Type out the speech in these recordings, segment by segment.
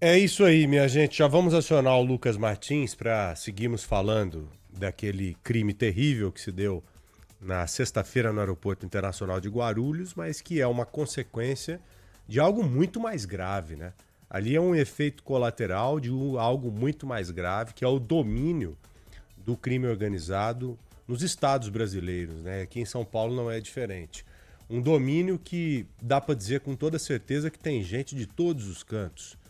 É isso aí, minha gente. Já vamos acionar o Lucas Martins para seguirmos falando daquele crime terrível que se deu na sexta-feira no Aeroporto Internacional de Guarulhos, mas que é uma consequência de algo muito mais grave, né? Ali é um efeito colateral de algo muito mais grave, que é o domínio do crime organizado nos estados brasileiros, né? Aqui em São Paulo não é diferente. Um domínio que dá para dizer com toda certeza que tem gente de todos os cantos.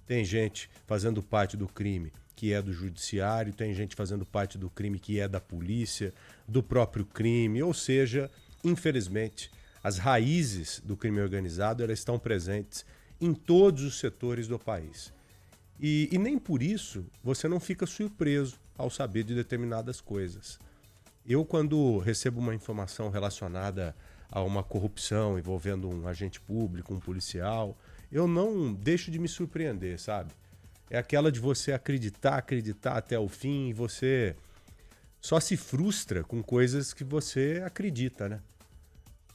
Tem gente fazendo parte do crime que é do judiciário, tem gente fazendo parte do crime que é da polícia, do próprio crime, ou seja, infelizmente, as raízes do crime organizado elas estão presentes em todos os setores do país. E nem por isso você não fica surpreso ao saber de determinadas coisas. Eu, quando recebo uma informação relacionada a uma corrupção envolvendo um agente público, um policial, eu não deixo de me surpreender, sabe? É aquela de você acreditar até o fim e você só se frustra com coisas que você acredita, né?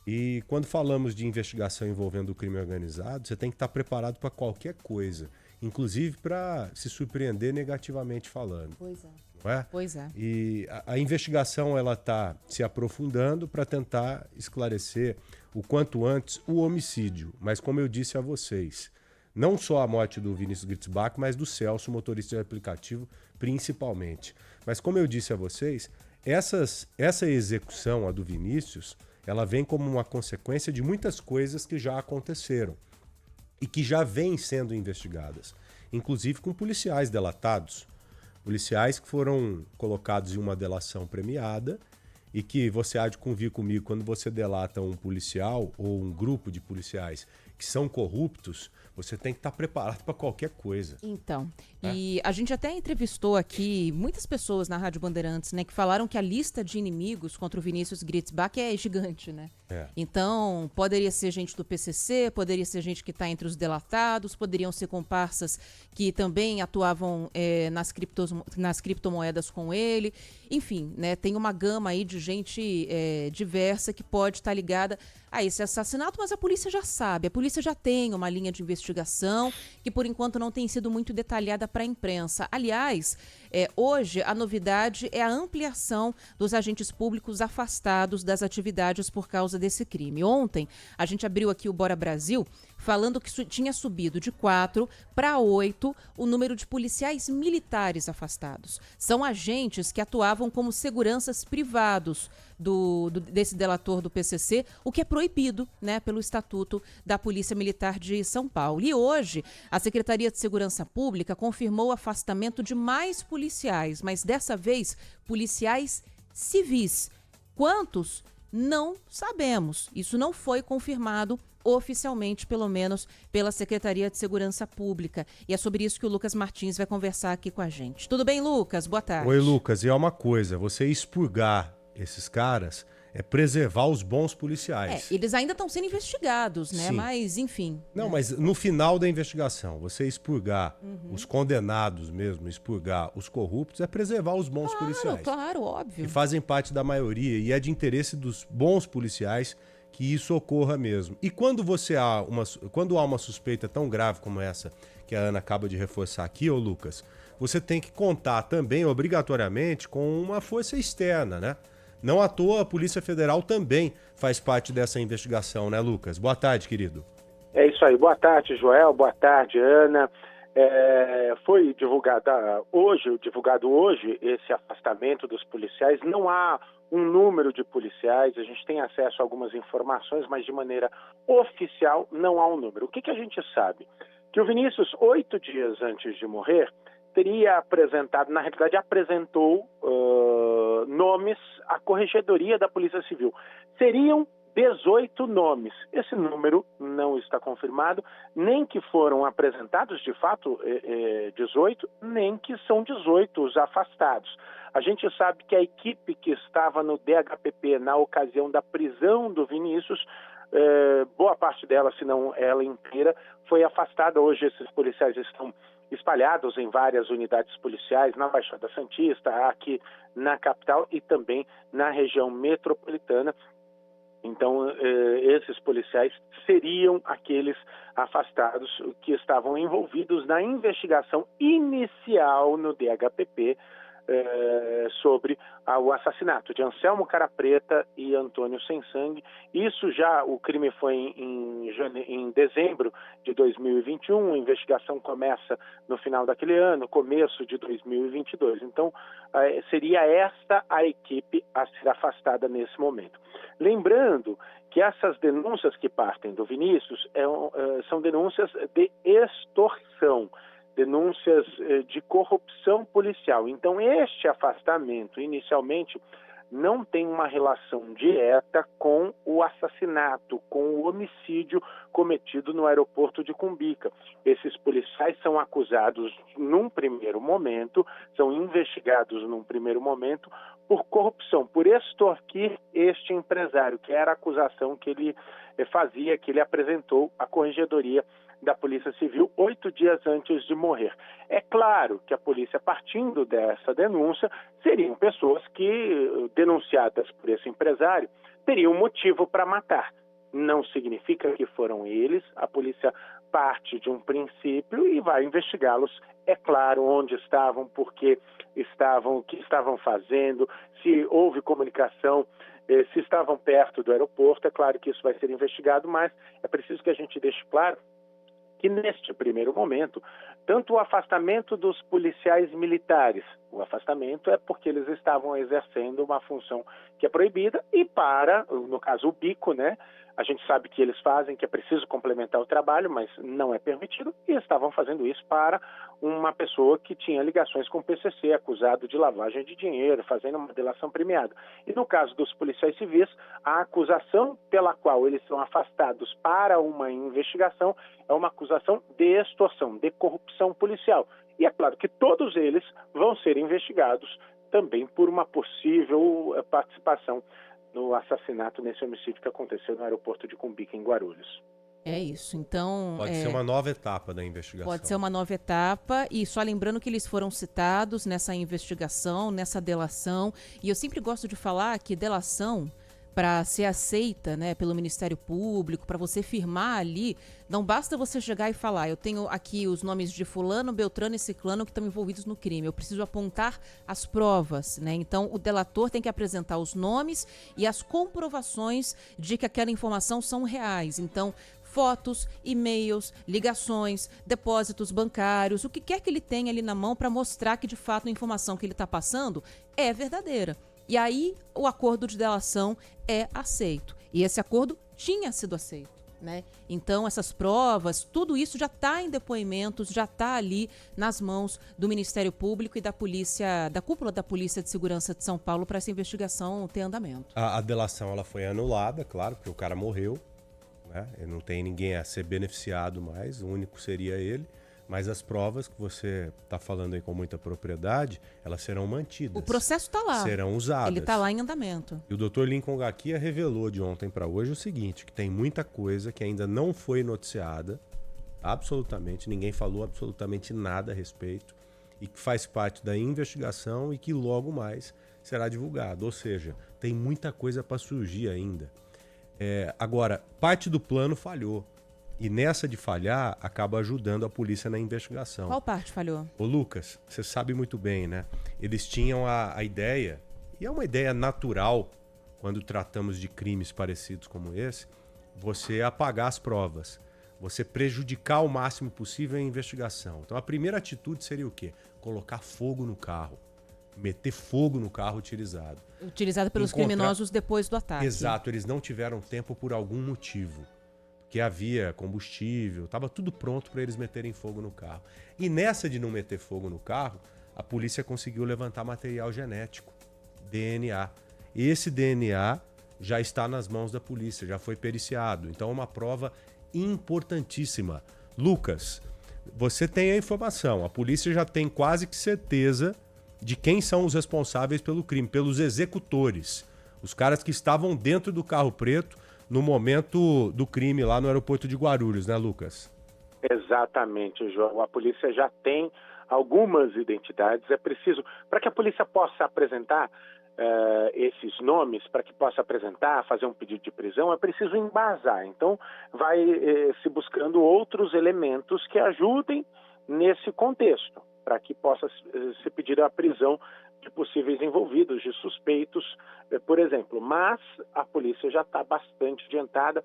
E quando falamos de investigação envolvendo o crime organizado, você tem que estar preparado para qualquer coisa, inclusive para se surpreender negativamente falando. Pois é. Não é? Pois é. E a investigação ela está se aprofundando para tentar esclarecer o quanto antes o homicídio. Mas como eu disse a vocês, não só a morte do Vinícius Gritzbach, mas do Celso, motorista de aplicativo, principalmente. Mas como eu disse a vocês, essa execução, a do Vinícius, ela vem como uma consequência de muitas coisas que já aconteceram e que já vêm sendo investigadas, inclusive com policiais delatados. Policiais que foram colocados em uma delação premiada e que você há de convir comigo, quando você delata um policial ou um grupo de policiais que são corruptos, você tem que estar preparado para qualquer coisa. Então, e a gente até entrevistou aqui muitas pessoas na Rádio Bandeirantes, né, que falaram que a lista de inimigos contra o Vinícius Gritzbach é gigante, né? É. Então, poderia ser gente do PCC, poderia ser gente que está entre os delatados, poderiam ser comparsas que também atuavam nas criptomoedas com ele. Enfim, né, tem uma gama aí de gente diversa que pode estar ligada a esse assassinato, mas a polícia já sabe, a polícia já tem uma linha de investigação que por enquanto não tem sido muito detalhada para a imprensa. Aliás, hoje a novidade é a ampliação dos agentes públicos afastados das atividades por causa desse crime. Ontem a gente abriu aqui o Bora Brasil falando que tinha subido de 4 para 8 o número de policiais militares afastados. São agentes que atuavam como seguranças privados desse delator do PCC, o que é proibido, né, pelo Estatuto da Polícia Militar de São Paulo. E hoje, a Secretaria de Segurança Pública confirmou o afastamento de mais policiais, mas dessa vez, policiais civis. Quantos? Não sabemos. Isso não foi confirmado oficialmente, pelo menos, pela Secretaria de Segurança Pública. E é sobre isso que o Lucas Martins vai conversar aqui com a gente. Tudo bem, Lucas? Boa tarde. Oi, Lucas. E é uma coisa, você expurgar esses caras é preservar os bons policiais. Eles ainda estão sendo investigados, né? Sim. Mas, enfim. Não, né? mas no final da investigação, você expurgar os condenados mesmo, expurgar os corruptos, é preservar os bons policiais. Claro, óbvio. Que fazem parte da maioria e é de interesse dos bons policiais que isso ocorra mesmo. E quando quando há uma suspeita tão grave como essa que a Ana acaba de reforçar aqui, ô Lucas, você tem que contar também, obrigatoriamente, com uma força externa, né? Não à toa a Polícia Federal também faz parte dessa investigação, né, Lucas? Boa tarde, querido. É isso aí. Boa tarde, Joel. Boa tarde, Ana. Foi divulgado hoje esse afastamento dos policiais. Não há um número de policiais, a gente tem acesso a algumas informações, mas de maneira oficial não há um número. O que a gente sabe? Que o Vinícius, 8 dias antes de morrer, teria apresentado, na realidade apresentou nomes à Corregedoria da Polícia Civil. Seriam 18 nomes. Esse número não está confirmado, nem que foram apresentados, de fato, 18, nem que são 18 os afastados. A gente sabe que a equipe que estava no DHPP na ocasião da prisão do Vinícius, boa parte dela, se não ela inteira, foi afastada. Hoje esses policiais estão espalhados em várias unidades policiais, na Baixada Santista, aqui na capital e também na região metropolitana. Então, esses policiais seriam aqueles afastados que estavam envolvidos na investigação inicial no DHPP sobre o assassinato de Anselmo Cara Preta e Antônio Sem Sangue. O crime foi em dezembro de 2021, a investigação começa no final daquele ano, começo de 2022. Então, seria esta a equipe a ser afastada nesse momento. Lembrando que essas denúncias que partem do Vinícius são denúncias de extorsão, denúncias de corrupção policial. Então, este afastamento, inicialmente, não tem uma relação direta com o assassinato, com o homicídio cometido no aeroporto de Cumbica. Esses policiais são acusados num primeiro momento, são investigados num primeiro momento por corrupção, por extorquir este empresário, que era a acusação que ele fazia, que ele apresentou à Corregedoria da Polícia Civil 8 dias antes de morrer. É claro que a polícia, partindo dessa denúncia, seriam pessoas que, denunciadas por esse empresário, teriam motivo para matar. Não significa que foram eles, a polícia parte de um princípio e vai investigá-los, é claro, onde estavam, por que estavam, o que estavam fazendo, se houve comunicação, se estavam perto do aeroporto. É claro que isso vai ser investigado, mas é preciso que a gente deixe claro que neste primeiro momento, tanto o afastamento dos policiais militares, o afastamento é porque eles estavam exercendo uma função que é proibida e no caso, o bico, né? A gente sabe que eles fazem, que é preciso complementar o trabalho, mas não é permitido, e estavam fazendo isso para uma pessoa que tinha ligações com o PCC, acusado de lavagem de dinheiro, fazendo uma delação premiada. E no caso dos policiais civis, a acusação pela qual eles são afastados para uma investigação é uma acusação de extorsão, de corrupção policial. E é claro que todos eles vão ser investigados também por uma possível participação no assassinato, nesse homicídio que aconteceu no aeroporto de Cumbica, em Guarulhos. É isso, então... Pode ser uma nova etapa da investigação. Pode ser uma nova etapa, e só lembrando que eles foram citados nessa investigação, nessa delação, e eu sempre gosto de falar que delação, para ser aceita, né, pelo Ministério Público, para você firmar ali, não basta você chegar e falar, eu tenho aqui os nomes de fulano, beltrano e ciclano que estão envolvidos no crime, eu preciso apontar as provas, né? Então o delator tem que apresentar os nomes e as comprovações de que aquela informação são reais. Então, fotos, e-mails, ligações, depósitos bancários, o que quer que ele tenha ali na mão para mostrar que de fato a informação que ele está passando é verdadeira. E aí o acordo de delação é aceito. E esse acordo tinha sido aceito, né? Então essas provas, tudo isso já está em depoimentos, já está ali nas mãos do Ministério Público e da polícia, da cúpula da Polícia de Segurança de São Paulo para essa investigação ter andamento. A delação ela foi anulada, claro, porque o cara morreu, né? Não tem ninguém a ser beneficiado mais, o único seria ele. Mas as provas que você está falando aí com muita propriedade, elas serão mantidas. O processo está lá. Serão usadas. Ele está lá em andamento. E o Dr. Lincoln Gaquia revelou de ontem para hoje o seguinte, que tem muita coisa que ainda não foi noticiada, absolutamente, ninguém falou absolutamente nada a respeito, e que faz parte da investigação e que logo mais será divulgado. Ou seja, tem muita coisa para surgir ainda. Agora, parte do plano falhou. E nessa de falhar, acaba ajudando a polícia na investigação. Qual parte falhou? Ô Lucas, você sabe muito bem, né? Eles tinham a ideia, e é uma ideia natural, quando tratamos de crimes parecidos como esse, você apagar as provas, você prejudicar o máximo possível a investigação. Então a primeira atitude seria o quê? Colocar fogo no carro, meter fogo no carro utilizado. Utilizado pelos criminosos depois do ataque. Exato, eles não tiveram tempo por algum motivo. Que havia combustível, estava tudo pronto para eles meterem fogo no carro. E nessa de não meter fogo no carro, a polícia conseguiu levantar material genético, DNA. Esse DNA já está nas mãos da polícia, já foi periciado. Então é uma prova importantíssima. Lucas, você tem a informação, a polícia já tem quase que certeza de quem são os responsáveis pelo crime, pelos executores. Os caras que estavam dentro do carro preto no momento do crime lá no aeroporto de Guarulhos, né, Lucas? Exatamente, João. A polícia já tem algumas identidades. É preciso, para que a polícia possa apresentar esses nomes para que possa apresentar, fazer um pedido de prisão, é preciso embasar. Então, vai se buscando outros elementos que ajudem nesse contexto, para que possa se pedir a prisão de possíveis envolvidos, de suspeitos, por exemplo. Mas a polícia já está bastante adiantada.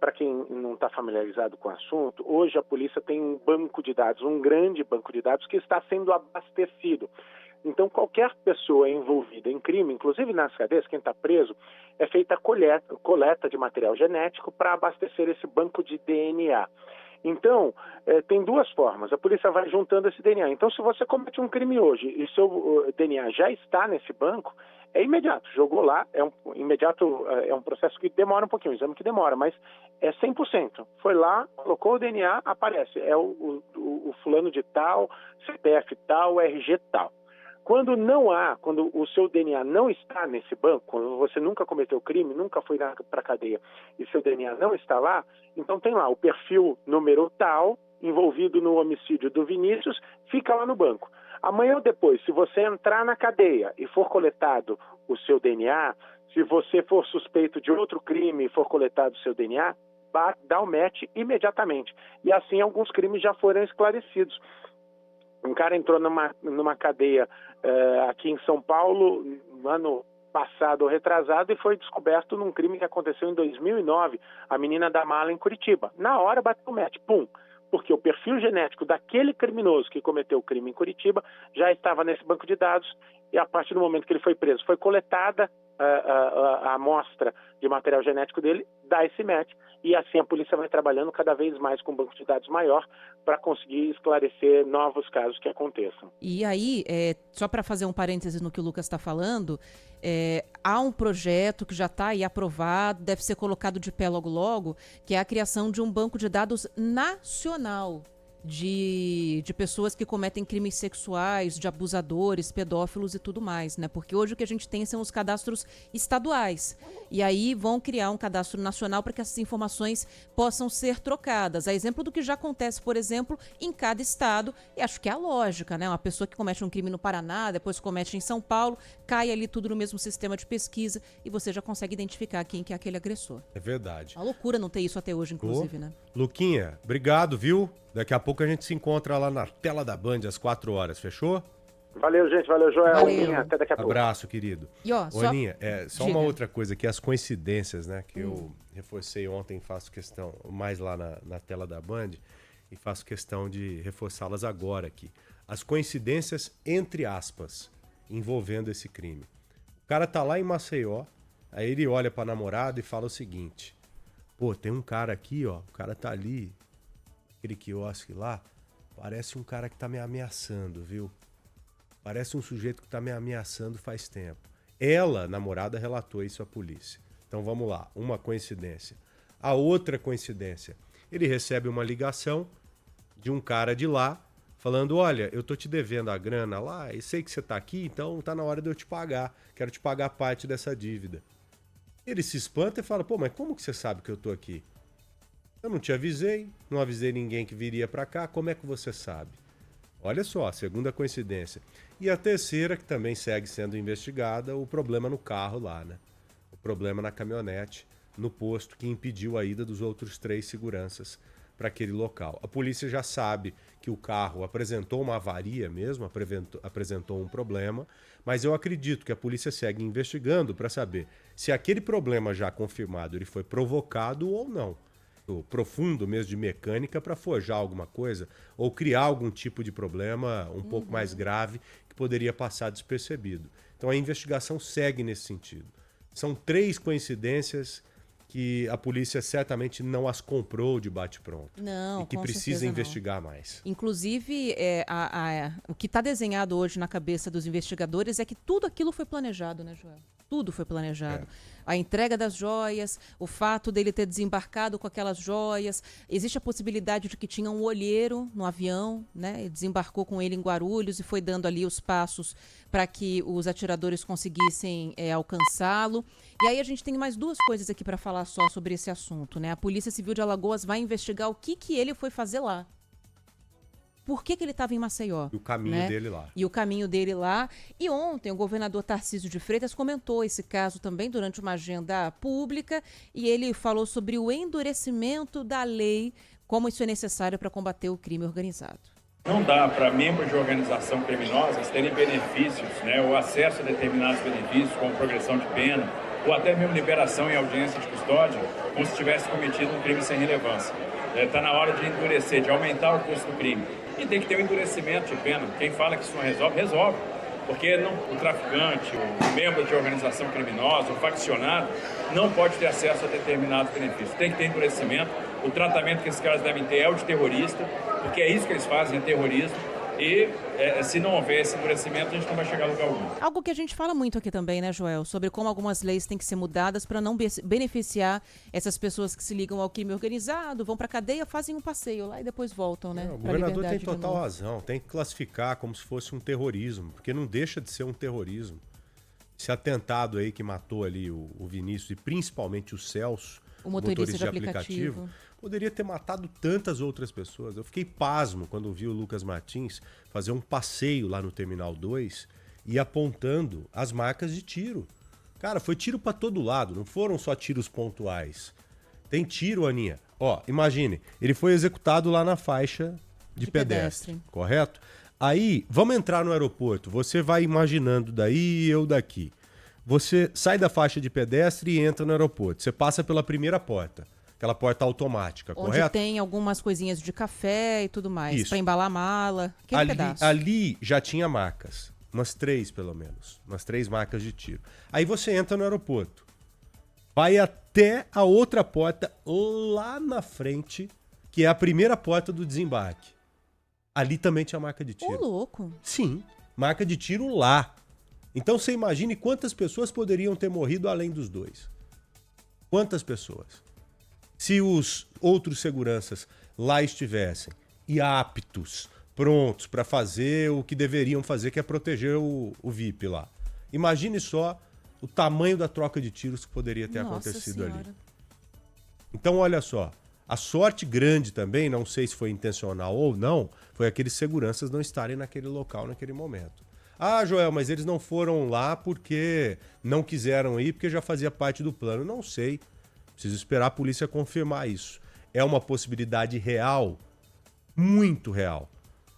Para quem não está familiarizado com o assunto, hoje a polícia tem um banco de dados, um grande banco de dados que está sendo abastecido. Então, qualquer pessoa envolvida em crime, inclusive nas cadeias, quem está preso, é feita a coleta de material genético para abastecer esse banco de DNA. Então, tem duas formas. A polícia vai juntando esse DNA. Então, se você comete um crime hoje e seu DNA já está nesse banco, é imediato. Jogou lá, é um processo que demora um pouquinho, um exame que demora, mas é 100%. Foi lá, colocou o DNA, aparece. É o fulano de tal, CPF tal, RG tal. Quando o seu DNA não está nesse banco, quando você nunca cometeu crime, nunca foi para a cadeia e seu DNA não está lá, então tem lá o perfil número tal, envolvido no homicídio do Vinícius, fica lá no banco. Amanhã ou depois, se você entrar na cadeia e for coletado o seu DNA, se você for suspeito de outro crime e for coletado o seu DNA, dá o match imediatamente. E assim alguns crimes já foram esclarecidos. Um cara entrou numa cadeia aqui em São Paulo, no ano passado ou retrasado, e foi descoberto num crime que aconteceu em 2009, a menina da mala em Curitiba. Na hora bateu o match, pum! Porque o perfil genético daquele criminoso que cometeu o crime em Curitiba já estava nesse banco de dados, e a partir do momento que ele foi preso, foi coletada a amostra de material genético dele, dá esse match, e assim a polícia vai trabalhando cada vez mais com um banco de dados maior para conseguir esclarecer novos casos que aconteçam. E aí, só para fazer um parêntese no que o Lucas está falando, há um projeto que já está aí aprovado, deve ser colocado de pé logo, que é a criação de um banco de dados nacional de pessoas que cometem crimes sexuais, de abusadores, pedófilos e tudo mais, né? Porque hoje o que a gente tem são os cadastros estaduais. E aí vão criar um cadastro nacional para que essas informações possam ser trocadas. A exemplo do que já acontece, por exemplo, em cada estado. E acho que é a lógica, né? Uma pessoa que comete um crime no Paraná, depois comete em São Paulo, cai ali tudo no mesmo sistema de pesquisa e você já consegue identificar quem que é aquele agressor. É verdade. Uma loucura não ter isso até hoje, inclusive, né? Luquinha, obrigado, viu? Daqui a pouco a gente se encontra lá na tela da Band às 4 horas, fechou? Valeu, gente. Valeu, Joel. Valeu. Aninha, até daqui a pouco. Abraço, querido. E ó, Ô, Aninha, só uma Diga. outra coisa aqui, as coincidências, né? Que eu reforcei ontem, faço questão, mais lá na tela da Band, e faço questão de reforçá-las agora aqui. As coincidências, entre aspas, envolvendo esse crime. O cara tá lá em Maceió, aí ele olha pra namorada e fala o seguinte: pô, tem um cara aqui, ó, o cara tá ali, aquele quiosque lá, parece um cara que tá me ameaçando, viu? Parece um sujeito que tá me ameaçando faz tempo. Ela, namorada, relatou isso à polícia. Então vamos lá, uma coincidência. A outra coincidência, ele recebe uma ligação de um cara de lá, falando: olha, eu tô te devendo a grana lá, e sei que você tá aqui, então tá na hora de eu te pagar. Quero te pagar parte dessa dívida. Ele se espanta e fala: pô, mas como que você sabe que eu tô aqui? Eu não te avisei, não avisei ninguém que viria pra cá, como é que você sabe? Olha só, a segunda coincidência. E a terceira, que também segue sendo investigada, o problema no carro lá, né? O problema na caminhonete, no posto, que impediu a ida dos outros 3 seguranças para aquele local. A polícia já sabe que o carro apresentou uma avaria mesmo, apresentou um problema, mas eu acredito que a polícia segue investigando para saber se aquele problema já confirmado ele foi provocado ou não. Profundo mesmo de mecânica para forjar alguma coisa ou criar algum tipo de problema um pouco mais grave que poderia passar despercebido. Então a investigação segue nesse sentido. São 3 coincidências que a polícia certamente não as comprou de bate-pronto. Não, e que com precisa certeza não. investigar mais. Inclusive, o que está desenhado hoje na cabeça dos investigadores é que tudo aquilo foi planejado, né, Joel? Tudo foi planejado. A entrega das joias, o fato dele ter desembarcado com aquelas joias. Existe a possibilidade de que tinha um olheiro no avião, né? Ele desembarcou com ele em Guarulhos e foi dando ali os passos para que os atiradores conseguissem alcançá-lo. E aí a gente tem mais 2 coisas aqui para falar só sobre esse assunto, né? A Polícia Civil de Alagoas vai investigar o que ele foi fazer lá. por que ele estava em Maceió. E o caminho dele lá. E o caminho dele lá. E ontem o governador Tarcísio de Freitas comentou esse caso também durante uma agenda pública e ele falou sobre o endurecimento da lei, como isso é necessário para combater o crime organizado. Não dá para membros de organização criminosas terem benefícios, ou acesso a determinados benefícios, como progressão de pena, ou até mesmo liberação em audiência de custódia, como se tivesse cometido um crime sem relevância. Está na hora de endurecer, de aumentar o custo do crime. E tem que ter um endurecimento de pena. Quem fala que isso não resolve, resolve. Porque o traficante, o membro de organização criminosa, o faccionado, não pode ter acesso a determinados benefícios. Tem que ter endurecimento. O tratamento que esses caras devem ter é o de terrorista, porque é isso que eles fazem, é terrorismo. E se não houver esse endurecimento, a gente não vai chegar a lugar algum. Algo que a gente fala muito aqui também, né, Joel? Sobre como algumas leis têm que ser mudadas para não beneficiar essas pessoas que se ligam ao crime organizado, vão para a cadeia, fazem um passeio lá e depois voltam, né? O governador tem total razão, tem que classificar como se fosse um terrorismo, porque não deixa de ser um terrorismo. Esse atentado aí que matou ali o Vinícius e principalmente o Celso, o motorista de aplicativo, poderia ter matado tantas outras pessoas. Eu fiquei pasmo quando vi o Lucas Martins fazer um passeio lá no Terminal 2 e apontando as marcas de tiro. Cara, foi tiro pra todo lado, não foram só tiros pontuais. Tem tiro, Aninha. Ó, imagine, ele foi executado lá na faixa de pedestre, correto? Aí, vamos entrar no aeroporto. Você vai imaginando daí e eu daqui. Você sai da faixa de pedestre e entra no aeroporto. Você passa pela primeira porta. Aquela porta automática, correto? Onde tem algumas coisinhas de café e tudo mais, para embalar a mala, aquele pedaço. Ali já tinha marcas, umas 3 pelo menos, umas 3 marcas de tiro. Aí você entra no aeroporto, vai até a outra porta lá na frente, que é a primeira porta do desembarque. Ali também tinha marca de tiro. Ô, louco! Sim, marca de tiro lá. Então você imagine quantas pessoas poderiam ter morrido além dos dois. Quantas pessoas? Se os outros seguranças lá estivessem e aptos, prontos para fazer o que deveriam fazer, que é proteger o VIP lá. Imagine só o tamanho da troca de tiros que poderia ter acontecido ali. Então, olha só, a sorte grande também, não sei se foi intencional ou não, foi aqueles seguranças não estarem naquele local naquele momento. Ah, Joel, mas eles não foram lá porque não quiseram ir, porque já fazia parte do plano. Não sei. Preciso esperar a polícia confirmar isso. É uma possibilidade real, muito real.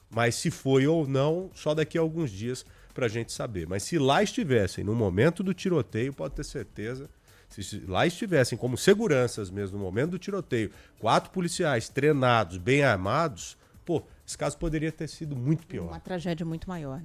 Mas se foi ou não, só daqui a alguns dias pra gente saber. Mas se lá estivessem no momento do tiroteio, pode ter certeza, se lá estivessem como seguranças mesmo no momento do tiroteio, 4 policiais treinados, bem armados, esse caso poderia ter sido muito pior. Uma tragédia muito maior.